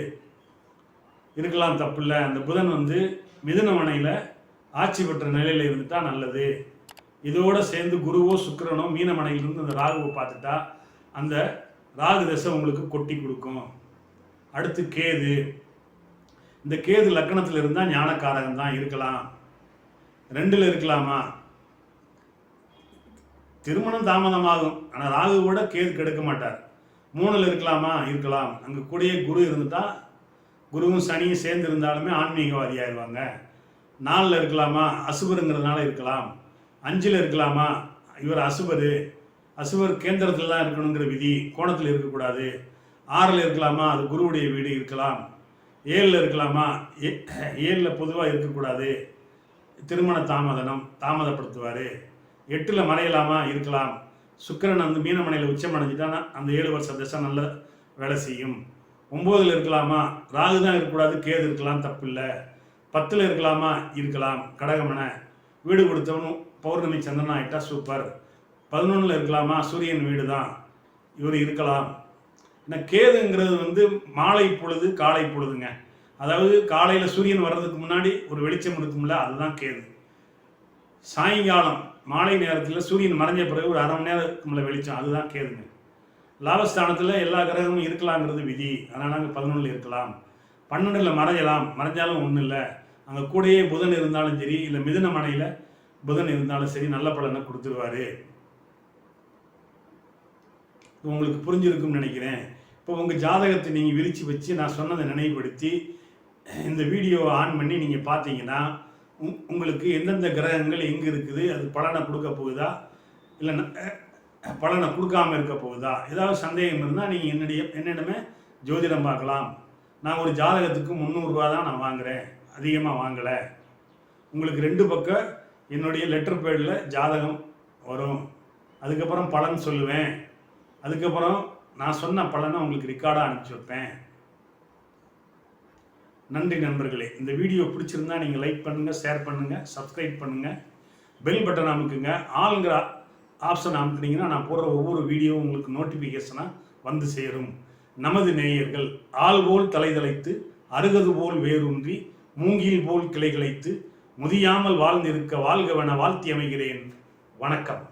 [SPEAKER 1] இருக்கலாம், தப்பு இல்லை. அந்த புதன் மிதுன மனையில் ஆட்சி பெற்ற நிலையில் இருந்துட்டா நல்லது. இதோடு சேர்ந்து குருவோ சுக்கிரனோ மீன மனையிலிருந்து அந்த ராகுவை பார்த்துட்டா அந்த ராகு தசை உங்களுக்கு கொட்டி கொடுக்கும். அடுத்து கேது. இந்த கேது லக்கணத்தில் இருந்தால் ஞானக்காரகம் தான், இருக்கலாம். 2ல் இருக்கலாமா? திருமணம் தாமதமாகும், ஆனால் ராகுவோட கேது கெடுக்க மாட்டார். 3ல் இருக்கலாமா? இருக்கலாம். அங்கே கூடயே குரு இருந்துட்டா, குருவும் சனியும் சேர்ந்து இருந்தாலுமே ஆன்மீகவாதி ஆயிடுவாங்க. 4ல் இருக்கலாமா? அசுபருங்கிறதுனால இருக்கலாம். 5ல் இருக்கலாமா? இவர் அசுபர் கேந்திரத்தில் தான் இருக்கணுங்கிற விதி, கோணத்தில் இருக்கக்கூடாது. 6ல் இருக்கலாமா? அது குருவுடைய வீடு, இருக்கலாம். 7ல் இருக்கலாமா? 7ல் பொதுவாக இருக்கக்கூடாது, திருமண தாமதப்படுத்துவார். 8ல் மறையலாமா? இருக்கலாம். சுக்கிரன் மீனமனையில் உச்சம் அடைஞ்சிட்டான்னா அந்த 7 வருஷ தசை நல்ல வேலை செய்யும். 9ல் இருக்கலாமா? ராகு தான் இருக்கக்கூடாது, கேது இருக்கலாம், தப்பு இல்லை. 10ல் இருக்கலாமா? இருக்கலாம். கடகமனை வீடு கொடுத்தவனும் பௌர்ணமி சந்திரன் ஆகிட்டா சூப்பர். 11ல் இருக்கலாமா? சூரியன் வீடு தான், இவர் இருக்கலாம். ஏன்னா கேதுங்கிறது மாலை பொழுது காலை பொழுதுங்க. அதாவது காலையில் சூரியன் வர்றதுக்கு முன்னாடி ஒரு வெளிச்சம் இருக்கும்ல, அதுதான் கேது. சாயங்காலம் மாலை நேரத்தில் சூரியன் மறைஞ்ச பிறகு ஒரு 1/2 மணி நேரத்துக்கு மேலே வெளிச்சம், அதுதான் கேதுங்க. லாபஸ்தானத்தில் எல்லா கிரகமும் இருக்கலாங்கிறது விதி, அதனால் அங்கே 11ல் இருக்கலாம். 12ல் மறைஞ்சாலும் ஒன்றும் இல்லை. அங்கே கூடயே புதன் இருந்தாலும் சரி, இல்லை மிதுன மனையில் புதன் இருந்தாலும் சரி, நல்ல பலனை கொடுத்துருவார். உங்களுக்கு புரிஞ்சிருக்கும்னு நினைக்கிறேன். இப்போ உங்கள் ஜாதகத்தை நீங்கள் விரித்து வச்சு நான் சொன்னதை நினைவுபடுத்தி இந்த வீடியோவை ஆன் பண்ணி நீங்கள் பார்த்தீங்கன்னா உங்களுக்கு எந்தெந்த கிரகங்கள் எங்கே இருக்குது, அது பலனை கொடுக்க போகுதா இல்லை பலனை கொடுக்காமல் இருக்க போகுதா, ஏதாவது சந்தேகம் இருந்தால் நீங்கள் என்னிடமே ஜோதிடம் பார்க்கலாம். நான் ஒரு ஜாதகத்துக்கு 300 ரூபா தான் நான் வாங்குகிறேன், அதிகமாக வாங்கலை. உங்களுக்கு 2 பக்கம் என்னுடைய லெட்டர் பேடில் ஜாதகம் வரும், அதுக்கப்புறம் பலன் சொல்லுவேன், அதுக்கப்புறம் நான் சொன்ன பலனை உங்களுக்கு ரெக்கார்டாக அனுப்பிச்சி வைப்பேன். நன்றி நண்பர்களே. இந்த வீடியோ பிடிச்சிருந்தா நீங்கள் லைக் பண்ணுங்கள், ஷேர் பண்ணுங்கள், சப்ஸ்கிரைப் பண்ணுங்கள், பெல் பட்டன் அமுக்குங்க. ஆளுங்கிற ஆப்ஷன் அமுக்குனீங்கன்னா நான் போடுற ஒவ்வொரு வீடியோவும் உங்களுக்கு நோட்டிஃபிகேஷனாக சேரும். நமது நேயர்கள் ஆள் போல் தலைதலைத்து அருகது போல் வேரூன்றி மூங்கில் போல் கிளை கிளைத்து முதியாமல் வாழ்ந்திருக்க வாழ்கவென வாழ்த்தி அமைகிறேன். வணக்கம்.